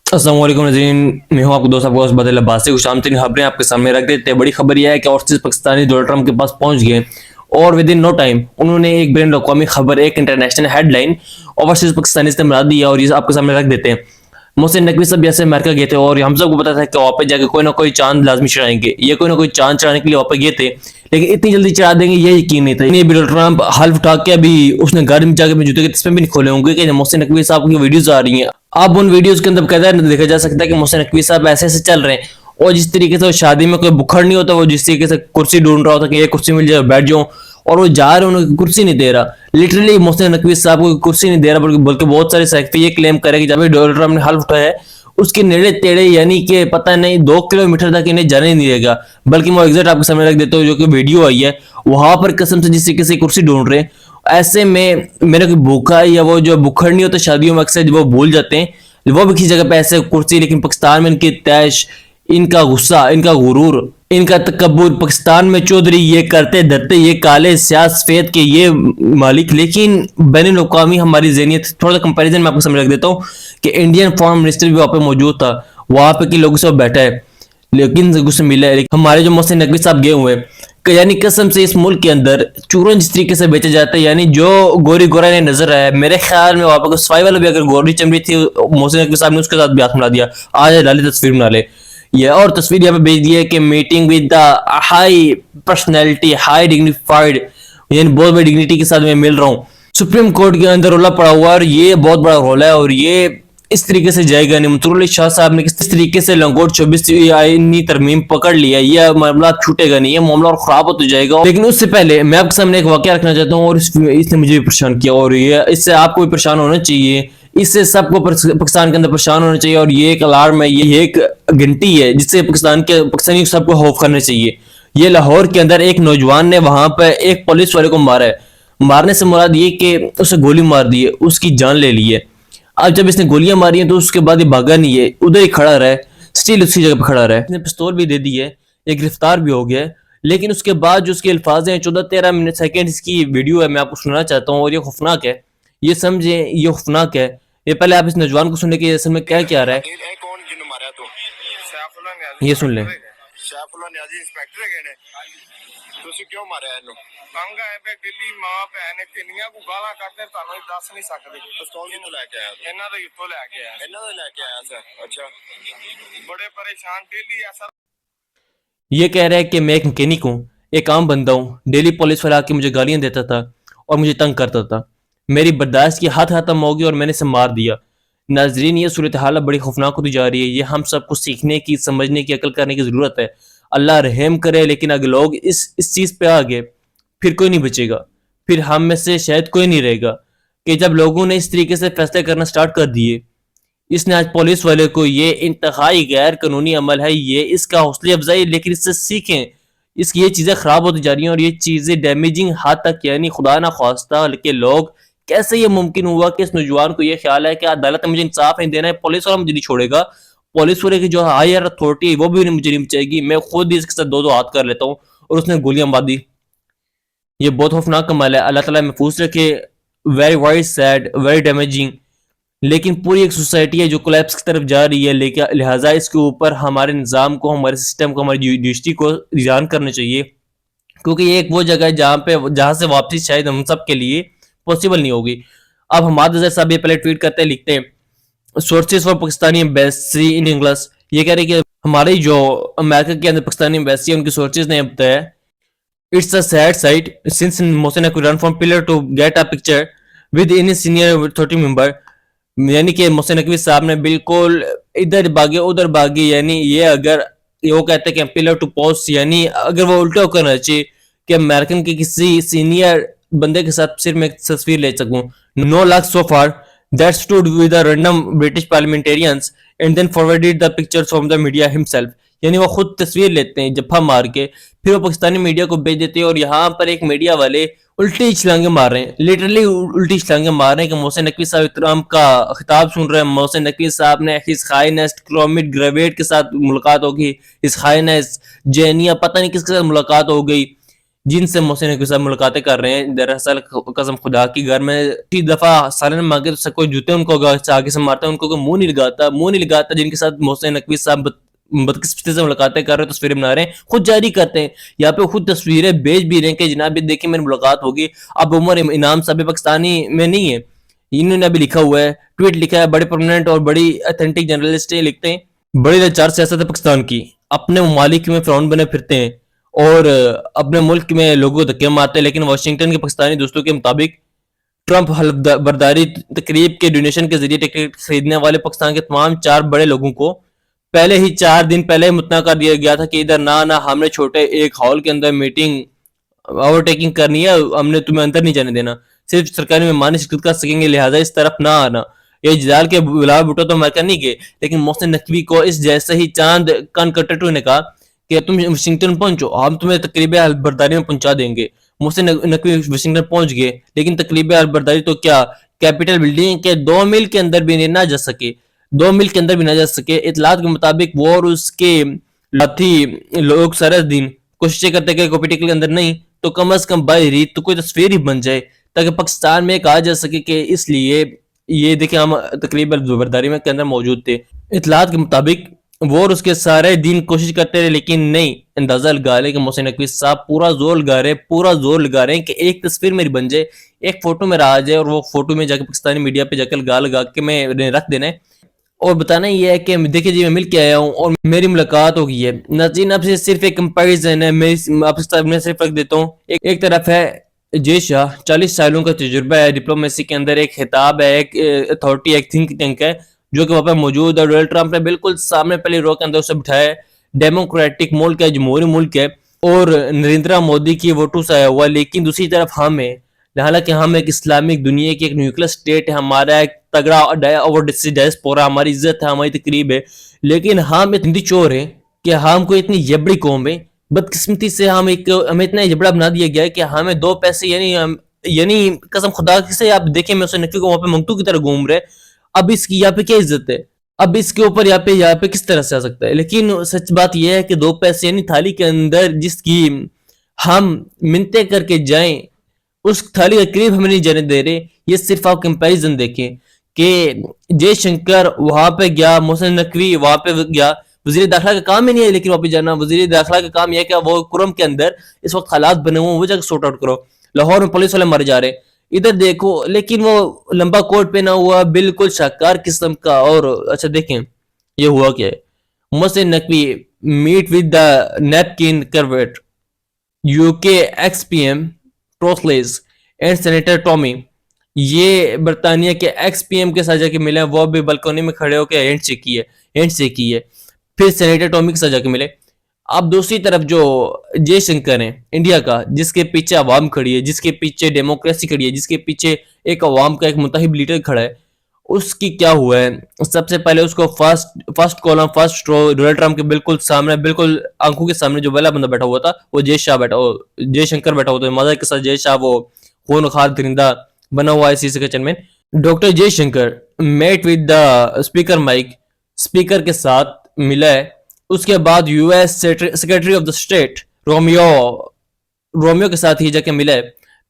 अस्सलाम वालेकुम नाज़रीन, मैं हूं आपको दोस्त आपको बदल अब्बासी। कुछ आम तरीन खबरें आपके सामने रख देते हैं। बड़ी खबर यह है कि ओवरसीज़ पाकिस्तानी डोनाल्ड ट्रंप के पास पहुंच गए और विद इन नो टाइम उन्होंने एक बैन अवी खबर, एक इंटरनेशनल हेडलाइन ओवरसीज़ पाकिस्तानी से मिला दिया और ये आपके सामने रख देते हैं। मोहसिन नकवी सब जैसे अमेरिका गए थे और हम सबको पता था कि वहाँ पे जाकर कोई ना कोई चांद लाजमी चढ़ाएंगे, ये कोई ना कोई चांद चढ़ाने के लिए वहाँ पे गए थे, लेकिन इतनी जल्दी चढ़ा देंगे ये यकीन नहीं था। ये भी डोनाल्ड ट्रंप हल्फ उठा के अभी उसने घर में जाकर जूते के तस्वीर भी नहीं खोले होंगे कि मोहसिन नकवी साहब की वीडियोज आ रही हैं। अब उन वीडियोज के अंदर कहता देखा जा सकता है कि मोहसिन नकवी साहब ऐसे ऐसे चल रहे हैं और जिस तरीके से शादी में कोई बुखड़ नहीं होता, वो जिस तरीके से कुर्सी ढूंढ रहा होता कि ये कुर्सी मिल जाए बैठ जाऊं, और वो जा रहे हैं उन्हें कुर्सी नहीं दे रहा। लिटरली मोहसिन नकवी साहब को कुर्सी नहीं दे रहा, बल्कि बहुत सारे सैकफी ये क्लेम करे कि जब डोनाल्ड ट्रंप ने हल्फ उठाया है उसके नेड़े तेड़े यानी कि पता नहीं 2 किलोमीटर तक इन्हें जाने नहीं देगा। बल्कि मैं एग्जैक्ट आपके सामने रख देता हूँ, जो कि वीडियो आई है वहां पर कसम से जिस तरीके से कुर्सी ढूंढ रहे हैं, ऐसे में मेरा कोई भूखा है या वो जो बुखड़ नहीं होता शादियों में अक्सर वो भूल जाते हैं, वो भी किसी जगह पे ऐसे कुर्सी। लेकिन पाकिस्तान में इनकी तैश, इनका गुस्सा, इनका गुरूर, इनका तकब्बुर, पाकिस्तान में चौधरी ये करते धरते ये काले स्याह सफेद के ये मालिक। लेकिन बैन अवी हमारी ज़हनियत थोड़ा सा कंपैरिजन में आपको समझ रख देता हूँ कि इंडियन फॉरेन मिनिस्टर भी वहाँ पे मौजूद था, वहाँ पे के लोगों से बैठा है, लेकिन गुस्से मिला है। हमारे जो मोहसिन नकवी साहब गए हुए हैं, यानी कसम से इस मुल्क के अंदर चूरन जिस तरीके से बेचा जाता है, यानी जो गोरी गोरा ने नजर आया, मेरे ख्याल में वहाँ पर सफाई वाला भी अगर गोरी चमड़ी थी मोहसिन नकवी साहब ने उसके साथ भी हाथ मिला दिया, आज डाली तस्वीर बना ले। ये और तस्वीर यहाँ पे भेज दी है कि meeting with the high personality, high dignified, यानी बहुत बड़ी डिग्निटी के साथ मैं मिल रहा हूँ। सुप्रीम कोर्ट के अंदर रोला पड़ा हुआ है और ये बहुत बड़ा रोला है और ये इस तरीके से जाएगा नहीं। मंसूर अली शाह साहब ने किस तरीके से लंगोट 24 आईनी तरमीम पकड़ लिया, यह मामला छूटेगा नहीं, ये मामला और खराब होता जाएगा। लेकिन उससे पहले मैं आपके सामने एक वाकया रखना चाहता हूँ और इसने मुझे भी परेशान किया और ये इससे आपको भी परेशान होना चाहिए, इससे सबको पाकिस्तान के अंदर परेशान होना चाहिए। और ये एक अलार्म है, ये एक घंटी है जिससे पाकिस्तानी सबको खौफ करना चाहिए। ये लाहौर के अंदर एक नौजवान ने वहां पर एक पुलिस वाले को मारा है, मारने से मुराद ये कि उसे गोली मार दी है, उसकी जान ले ली है। अब जब इसने गोलियां मारी हैं तो उसके बाद ये भागा नहीं है, उधर ही खड़ा रहा है, स्टिल उसी जगह पर खड़ा रहा है। इसने पिस्तौल भी दे दी है, ये गिरफ्तार भी हो गया है। लेकिन उसके बाद जो उसके अल्फाज हैं, 14-13 मिनट सेकेंड इसकी वीडियो है, मैं आपको सुनाना चाहता हूँ और ये खौफनाक है, ये समझे, ये खौफनाक है। ये पहले आप इस नौजवान को सुनने के असल में क्या क्या रहा है, ये सुन लें। ਸੈਫੁੱਲਾ ਨਿਆਜ਼ੀ ਇੰਸਪੈਕਟਰ ਹੈਗੇ ਨੇ, ਤੁਸੀਂ ਕਿਉਂ ਮਾਰਿਆ ਇਹਨੂੰ? ਤੰਗ ਆਏ ਪਏ, ਦਿੱਲੀ ਮਾਂ ਭੈਣ ਨੇ ਕਿੰਨੀਆਂ ਕੁ ਗਾਲਾਂ ਕੱਢਦੇ ਤੁਹਾਨੂੰ ਇਹ ਦੱਸ ਨਹੀਂ ਸਕਦੇ। ਪਿਸਤੌਲ ਕਿੱਥੋਂ ਲੈ ਕੇ ਆਇਆ ਤੂੰ? ਇਹਨਾਂ ਦੇ ਉੱਤੋਂ ਲੈ ਕੇ ਆਇਆ। ਇਹਨਾਂ ਦੇ ਲੈ ਕੇ ਆਇਆ ਸਰ? ਅੱਛਾ, ਬੜੇ ਪਰੇਸ਼ਾਨ डेली ऐसा। ये कह रहा है कि मैं एक मैकेनिक हूँ, एक आम बंदा हूँ, डेली पुलिस वाला आके मुझे गालियां देता था और मुझे तंग करता था, मेरी बर्दाश्त की हद खत्म होगी और मैंने इसे मार दिया। नाजरीन, ये सूरत हाल बड़ी खौफनाक होती जा रही है, ये हम सबको सीखने की, समझने की, अकल करने की ज़रूरत है। अल्लाह रहम करे, लेकिन अगर लोग इस चीज़ पे आ गए फिर कोई नहीं बचेगा, फिर हम में से शायद कोई नहीं रहेगा। कि जब लोगों ने इस तरीके से फैसले करना स्टार्ट कर दिए, इसने आज पुलिस वाले को, ये इंतहाई गैर कानूनी अमल है, ये इसका हौसला अफजाई, लेकिन इससे सीखें। इसकी ये चीज़ें ख़राब होती जा रही हैं और ये चीज़ें डैमेजिंग हद तक, यानी खुदा ना ख्वास्ता के लोग, कैसे ये मुमकिन हुआ कि इस नौजवान को ये ख्याल है कि अदालत में मुझे इंसाफ नहीं देना है, पुलिस वाला मुझे नहीं छोड़ेगा, पुलिस वाले की जो हायर अथॉरिटी है वो भी मुझे नहीं बचाएगी, मैं खुद ही इसके साथ दो दो हाथ कर लेता हूँ, और उसने गोलियां मार दी। ये बहुत खौफनाक कमाल है, अल्लाह ताला महफूज रखे। Very very sad, very damaging. लेकिन पूरी एक सोसाइटी है जो कोलैप्स की तरफ जा रही है, लेकिन लिहाजा इसके ऊपर हमारे निज़ाम को, हमारे सिस्टम को, हमारी जुडिशरी को रिजान करना चाहिए, क्योंकि ये एक वो जगह है जहाँ से वापसी शायद हम सब के लिए पॉसिबल नहीं होगी। अब हमाद अजहर साहब ये पहले ट्वीट करते हैं, लिखते हैं sources for Pakistani embassy in English, ये कह रहे हैं कि हमारी जो अमेरिका के अंदर पाकिस्तानी एम्बेसी है उनकी सोर्सेज ने बताया, it's a sad sight since Mohsin could run from pillar to get a picture with in senior 30 member, यानी कि मोहसिन नकवी साहब ने बिल्कुल इधर भागे उधर भागे, यानी ये अगर वो कहते हैं कि पिलर टू पोस्ट, यानी अगर वो उल्टा करना चाहिए कि अमेरिकन के किसी सीनियर बंदे के साथ सिर्फ मैं एक तस्वीर ले सकूं। No luck so far that stood with the random British parliamentarians and then forwarded the pictures from the media himself, यानी वो खुद तस्वीर लेते हैं जफ्फा मार के, फिर वो पाकिस्तानी मीडिया को भेज देते हैं और यहाँ पर एक मीडिया वाले उल्टी छलांगे मार रहे हैं, लिटरली उल्टी छलांगे मार रहे हैं कि मोहसिन नकवी साहब इकराम का खिताब सुन रहे हैं, मोहसिन नकवी साहब ने हिज हाईनेस्ट क्रोमिड ग्रेवेट के साथ मुलाकात होगी, हिज हाईनेस्ट जेनिया पता नहीं किसके साथ मुलाकात हो गई, جن سے محسن نقوی صاحب ملاقاتیں کر رہے ہیں. دراصل قسم خدا کی گھر میں 3 دفعہ سالن مانگے تو کوئی جوتے ان کو آگے سے مارتا ہے, ان کو کوئی منہ نہیں لگاتا جن کے ساتھ محسن نقوی صاحب بدقسمتی سے ملاقاتیں کر رہے ہیں, تصویریں بنا رہے ہیں, خود جاری کرتے ہیں, یہاں پہ خود تصویریں بھیج بھی رہے ہیں کہ جناب یہ دیکھیں میری ملاقات ہوگی. اب عمر انعام صاحب پاکستانی میں نہیں ہے, انہوں نے ابھی لکھا ہوا ہے, ٹویٹ لکھا ہے, بڑے پرماننٹ اور بڑی اتھینٹک جرنلسٹ لکھتے ہیں, بڑی لاچار سیاست ہے پاکستان کی, اپنے ممالک میں فرعون بنے پھرتے ہیں اور اپنے ملک میں لوگوں کو دھکے مارتے ہیں, لیکن واشنگٹن کے پاکستانی دوستوں کے مطابق ٹرمپ حلف برداری تقریب کے ڈونیشن کے ذریعے ٹکٹ خریدنے والے پاکستان کے تمام 4 بڑے لوگوں کو پہلے ہی 4 دن پہلے مطلع کر دیا گیا تھا کہ ادھر نہ ہم نے چھوٹے ایک ہال کے اندر میٹنگ اوور ٹیکنگ کرنی ہے, ہم نے تمہیں اندر نہیں جانے دینا, صرف سرکاری مہمان شرکت کر سکیں گے, لہٰذا اس طرف نہ آنا. یہ جدال کے بلا بوٹو تو امریکہ نہیں گئے, لیکن محسن نقوی کو اس جیسے ہی چاند کن کٹٹو نے کہا کہ تم واشنگٹن پہنچو, ہم تمہیں تقریب حلف برداری میں پہنچا دیں گے. محسن نقوی واشنگٹن پہنچ گئے, لیکن تقریب حلف برداری تو کیا, کیپٹل بلڈنگ کے 2 میل کے اندر بھی نہ جا سکے, 2 میل کے اندر بھی نہ جا سکے. اطلاعات کے مطابق وہ اور اس کے لاتھی لوگ سارے دن کوششیں کرتے کہ کوپیٹیکل کے اندر نہیں تو کم از کم بائی ریت تو کوئی تصویر ہی بن جائے تاکہ پاکستان میں کہا جا سکے کہ اس لیے یہ دیکھیں ہم تقریب برداری میں کے اندر موجود تھے. اطلاعات کے مطابق وہ اور اس کے سارے دن کوشش کرتے رہے, لیکن نہیں. اندازہ لگا لے کہ محسن نقوی صاحب پورا زور لگا رہے ہیں کہ ایک تصویر میری بن جائے, ایک فوٹو میرا آ جائے, اور وہ فوٹو میں جا کے پاکستانی میڈیا پہ جا کے لگا کے میں رکھ دینا ہے اور بتانا یہ ہے کہ دیکھیں جی میں مل کے آیا ہوں اور میری ملاقات ہو گئی ہے. ناظرین اب سے صرف ایک کمپیریزن ہے, میں صرف رکھ دیتا ہوں. ایک طرف ہے جے شاہ, 40 سالوں کا تجربہ ہے ڈپلومیسی کے اندر, ایک خطاب ہے, ایک اتھارٹی, ایک تھنک ٹینک ہے جو کہ وہاں پہ موجود ہے. ڈونلڈ ٹرمپ نے بالکل سامنے پہلی رو کے اندر اسے بٹھایا ہے. ڈیموکریٹک ملک ہے, جمہوری ملک ہے, اور نریندرا مودی کی ووٹوں سے آیا ہوا, لیکن دوسری طرف ہم ہیں, حالانکہ ہم ایک اسلامک دنیا کی ایک نیوکلیر سٹیٹ ہے, ہمارا ایک تگڑا اور ڈائسپورا, ہماری عزت ہے, ہماری تقریب ہے, لیکن ہم اتنی چور ہیں کہ ہم کو اتنی یبڑی قوم ہے, بدقسمتی سے ہمیں اتنا یبڑا بنا دیا گیا ہے کہ ہمیں 2 پیسے یعنی قسم خدا سے آپ دیکھیں میں اسے نقوی کو وہاں پہ منگتو کی طرح گھوم رہے, اب اس کی یہاں پہ کیا عزت ہے, اب اس کے اوپر یہاں پہ کس طرح سے آ سکتا ہے. لیکن سچ بات یہ ہے کہ 2 پیسے یعنی تھالی کے اندر جس کی ہم منتیں کر کے جائیں اس تھالی کے قریب ہمیں نہیں جانے دے رہے. یہ صرف آپ کمپیریزن دیکھیں کہ جے شنکر وہاں پہ گیا, محسن نقوی وہاں پہ گیا, وزیر داخلہ کا کام ہی نہیں ہے لیکن وہاں پہ جانا. وزیر داخلہ کا کام یہ ہے کہ وہ کرم کے اندر اس وقت حالات بنے ہوئے وہ جا کے سورٹ آؤٹ کرو. لاہور میں پولیس والے مارے جا رہے ادھر دیکھو, لیکن وہ لمبا کوٹ پہنا ہوا بالکل شاہکار قسم کا. اور اچھا دیکھیں یہ ہوا کیا ہے, Mohsin Naqvi met with the napkin کرویٹ, UK ex PM ٹروسلیز اینڈ سینیٹر ٹامی, یہ برطانیہ کے ایکس پی ایم کے ساتھ جا کے ملے, وہ بھی بلکونی میں کھڑے ہو کے ہینڈ شیک کی ہے. پھر سینیٹر ٹامی کے ساتھ جا کے ملے. اب دوسری طرف جو جے شنکر ہیں انڈیا کا, جس کے پیچھے عوام کھڑی ہے, جس کے پیچھے ڈیموکریسی کھڑی ہے, جس کے پیچھے ایک عوام کا ایک منتخب لیڈر کھڑا ہے, اس کی کیا ہوا ہے. سب سے پہلے اس کو first column first row Donald Trump کے بالکل سامنے, بالکل آنکھوں کے سامنے جو پہلا بندہ بیٹھا ہوا تھا وہ جے شنکر بیٹھا ہوا تھا. مزہ کے ساتھ جے شاہ وہ خون خار درندہ بنا ہوا ہے سی سے chairman. Doctor Jaishankar met with the speaker Mike, speaker کے ساتھ ملا ہے. اس کے بعد U S secretary of the state Rubio کے ساتھ ہی جا کے ملا ہے.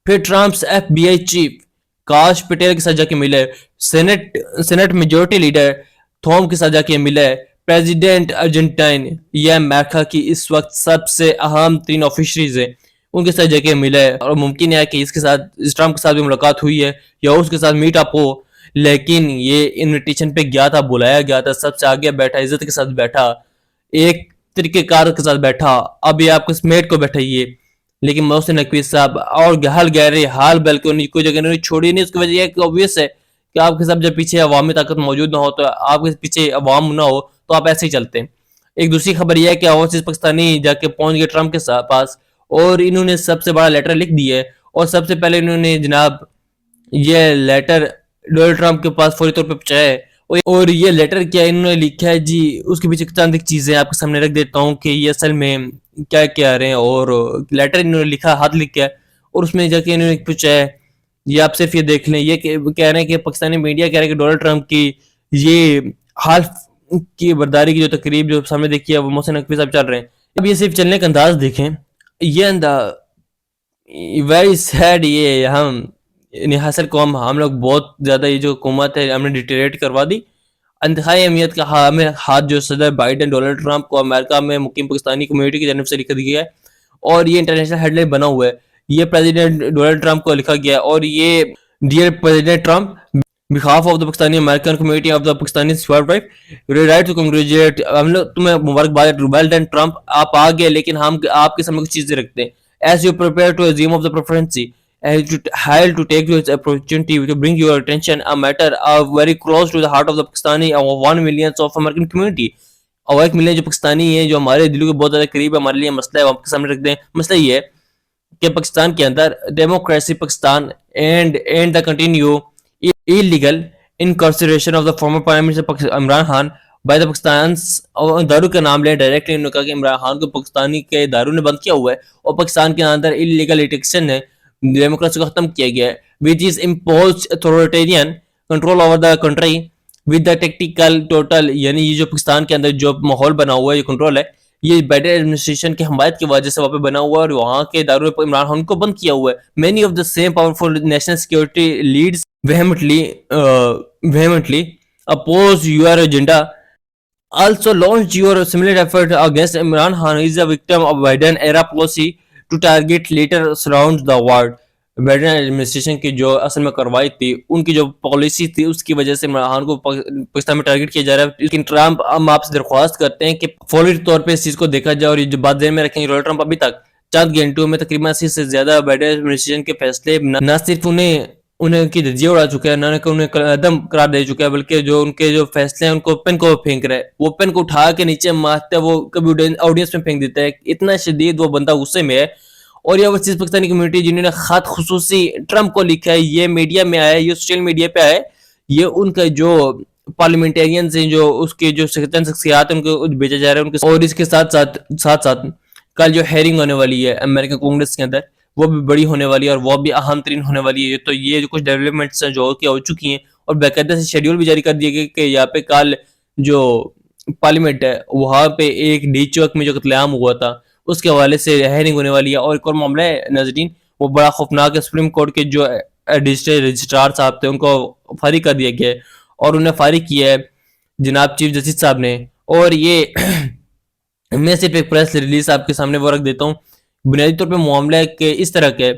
پھر Trump's F B I chief Kash Patel کے ساتھ جا کے ملا ہے. سینٹ میجورٹی لیڈر تھوم کے ساتھ جا کے ملا ہے. پریزیڈنٹ ارجنٹائن یہ امریکہ کی اس وقت سب سے اہم 3 آفیشریز ہیں, ان کے ساتھ جا کے ملا ہے. اور ممکن ہے کہ اس ٹرمپ کے ساتھ بھی ملاقات ہوئی ہے یا اس کے ساتھ میٹ اپ ہو, لیکن یہ انویٹیشن پہ گیا تھا, بلایا گیا تھا, سب سے آگے بیٹھا, عزت کے ساتھ بیٹھا, ایک طریقہ کار کے ساتھ بیٹھا. اب یہ آپ کو سمیٹ کو بیٹھائیے, لیکن محسن نقوی صاحب اور حال گہرے حال بلکہ کوئی جگہ نہیں چھوڑی نہیں. اس کی وجہ یہ کہ obvious ہے کہ آپ کے سب جب پیچھے عوامی طاقت موجود نہ ہو, تو آپ کے پیچھے عوام نہ ہو, تو آپ ایسے ہی چلتے ہیں. ایک دوسری خبر یہ ہے کہ اوورسیز پاکستانی جا کے پہنچ گئے ٹرمپ کے پاس, اور انہوں نے سب سے بڑا لیٹر لکھ دیا ہے. اور سب سے پہلے انہوں نے جناب یہ لیٹر ڈونلڈ ٹرمپ کے پاس فوری طور پہ پہنچایا ہے. اور یہ لیٹر کیا انہوں نے لکھا ہے جی, اس کے پیچھے چند ایک چیزیں آپ کے سامنے رکھ دیتا ہوں کہ یہ اصل میں کیا کہہ رہے ہیں. اور لیٹر انہوں نے لکھا, ہاتھ لکھ کے, اور اس میں جا کے انہوں نے پوچھا ہے, یہ آپ صرف یہ دیکھ لیں, یہ کہہ رہے ہیں کہ پاکستانی میڈیا کہہ رہے ہیں کہ ڈونلڈ ٹرمپ کی یہ حلف کی برداری کی جو تقریب جو سامنے دیکھی ہے وہ محسن نقوی صاحب چل رہے ہیں. اب یہ صرف چلنے کا انداز دیکھیں, یہ वेरी सैड, ये हम हासिल कौम, हम लोग बहुत ज़्यादा ये जो हुकूमत है हमने डिटेरेट करवा दी। इंतहाई अहमियत का हमें हाथ जो सदर बाइडन डोनाल्ड ट्रंप को अमेरिका में मुकीम पाकिस्तानी कम्युनिटी की जानब से लिखा गया है, और ये इंटरनेशनल हेडलाइन बना हुआ है। ये प्रेसिडेंट डोनाल्ड ट्रंप को लिखा गया है, और ये dear president Trump, behalf of the Pakistani American community of the Pakistani right to congratulate, हम लोग तुम्हें मुबारकबाद, वेल डन ट्रंप, आप आ गए, लेकिन हम आपके सामने कुछ चीजें रखते हैं। As you prepare to assume of the presidency, and to hire to take this opportunity to bring your attention a matter very close to the heart of the Pakistani 1 million of American community, और 1 million जो पाकिस्तानी है जो हमारे दिलों के बहुत ज्यादा करीब है, हमारे लिए मसला है, वो आपके सामने रख दें। मसला ये है कि पाकिस्तान के अंदर democracy Pakistan and the continue illegal इनकार्सरेशन of the former prime minister Imran Khan by the Pakistan, और दारू का नाम लिया डायरेक्टली, उन्होंने कहा कि इमरान खान को पाकिस्तानी के दारू ने बंद किया हुआ है, और पाकिस्तान के अंदर इलीगल इलेक्शन है, डेमोक्रेसी को खत्म किया गया है, which is impose authoritarian control over the country with the tactical total, यानी ये जो पाकिस्तान के अंदर जो माहौल बना हुआ है, ये कंट्रोल है, ये बेटर एडमिनिस्ट्रेशन की हमायत की वजह से वहाँ पे बना हुआ है, और वहाँ के दारू ने इमरान खान को बंद किया हुआ है। Many of the same powerful national security leads vehemently oppose your agenda, also launched your similar effort against Imran Khan. Is a victim of Biden era policy to target later surround the world. Biden administration की जो असल में कार्रवाई थी, उनकी जो policy थी, उसकी वजह से इमरान खान को पाकिस्तान में टारगेट किया जा रहा है। लेकिन ट्रंप, हम आपसे दरख्वास्त करते हैं कि फौरी तौर पे इस चीज को देखा जाए, और ये जो बात ध्यान में रखेंगे, डोनाल्ड ट्रंप अभी तक चंद घंटों में तकरीबन 80 से ज्यादा बाइडन एडमिनिस्ट्रेशन के फैसले न सिर्फ उन्हें उनकी धज्जियां उड़ा चुका है, न उन्हें कदम करार दे चुका है, बल्कि जो उनके जो फैसले हैं उनको पेन को फेंक रहा है, वो पेन को उठा के नीचे मारता है, वो कभी ऑडियंस में फेंक देता है, इतना शदीद वो बंदा गुस्से में है। और ये वो चीज पाकिस्तानी कम्युनिटी जिन्होंने खत खुसूसी ट्रंप को लिखा है, ये मीडिया में आया है, ये सोशल मीडिया पे आया है, ये उनका जो पार्लियामेंटेरियंस हैं, जो उसके जो शख्सियात उनको भेजा जा रहा है उनके, और इसके साथ कल जो हेयरिंग होने वाली है अमेरिकन कांग्रेस के अंदर, वो भी बड़ी होने वाली है, और वो भी अहम तरीन होने वाली है। तो ये जो कुछ डेवलपमेंट्स हैं जो हो चुकी हैं, और बाकायदा से शेड्यूल भी जारी कर दिया गया कि यहाँ पे कल जो पार्लियामेंट है वहाँ पे एक डी चौक में जो कत्लेआम हुआ था उसके हवाले से हेयरिंग होने वाली है। और एक और मामला है नाज़रीन, वो बड़ा खौफनाक है, सुप्रीम कोर्ट के जो डिजिटल रजिस्ट्रार साहब थे उनको फारिग कर दिया गया है, और उन्हें फारिग किया है जनाब चीफ जस्टिस साहब ने। और ये मैं सिर्फ एक प्रेस रिलीज आपके सामने वो रख देता हूँ। बुनियादी तौर पे मामला के इस तरह के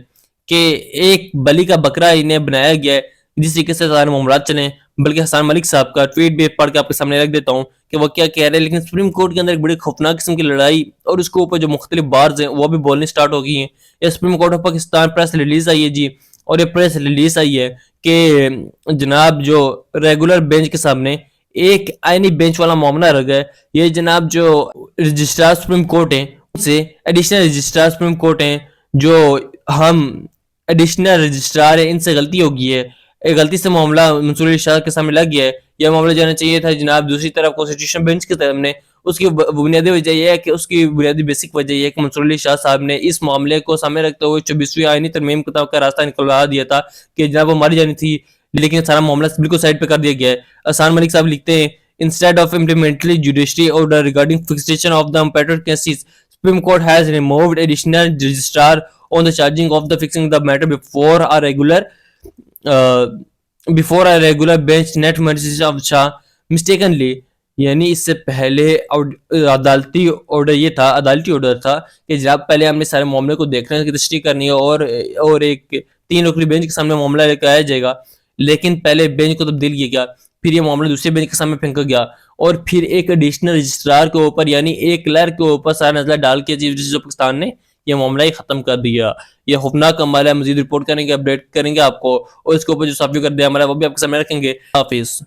कि एक बली का बकरा इन्हें बनाया गया है जिस तरीके से सारे मामलात चले, बल्कि हसन मलिक साहब का ट्वीट भी पढ़ के आपके सामने रख देता हूँ कि वो क्या कह रहे हैं। लेकिन सुप्रीम कोर्ट के अंदर एक बड़ी खौफनाक किस्म की लड़ाई, और उसके ऊपर जो मुख्तलिफ बार्स हैं वो भी बोलने स्टार्ट हो गई हैं। ये supreme court of Pakistan press release आई है जी, और ये प्रेस रिलीज आई है कि जनाब जो रेगुलर बेंच के सामने एक आईनी बेंच वाला मामला रह गया। ये जनाब जो रजिस्ट्रार सुप्रीम कोर्ट है से एडिशनल रजिस्ट्रार सुप्रीम कोर्ट हैं, जो हम एडिशनल रजिस्ट्रार है, इनसे गलती हो गई है, एक गलती से मामला मंसूर अली शाह के सामने लग गया है। यह मामला जाना चाहिए था जनाब दूसरी तरफ कॉन्स्टिट्यूशन बेंच के सामने। उसकी बुनियादी वजह यह है कि उसकी बुनियादी बेसिक वजह यह है कि मंसूर अली शाह साहब ने इस मामले को सामने रखते हुए 24वीं आईनी तरमीम किताब का रास्ता निकलवा दिया था कि जनाब वो मारी जानी थी, लेकिन सारा मामला बिल्कुल साइड पे कर दिया गया है। हसन मलिक साहब लिखते हैं, instead of implementing judiciary order regarding fixation of the impaired cases, Supreme Court has removed additional registrar on the charging of the fixing the matter before a regular bench net magistrate of Shah mistakenly, यानी इससे पहले अदालती order था कि जनाब पहले हमने सारे मामले को देखने की तशरीह करनी है, और एक 3 रुकनी बेंच के सामने मामला लेकर आया जाएगा, लेकिन पहले बेंच को तब्दील किया गया, फिर ये मामला दूसरे बेंच के सामने फेंका गया, और फिर एक एडिशनल रजिस्ट्रार के ऊपर यानी एक क्लर्क के ऊपर सारा नजला डाल के चीफ जस्टिस पाकिस्तान ने यह मामला ही खत्म कर दिया। यह खौफनाक अमल है। मजीद रिपोर्ट करेंगे, अपडेट करेंगे आपको, और इसके ऊपर जो साफी कर दिया हमारा वो भी आपके सामने रखेंगे। हाफिज।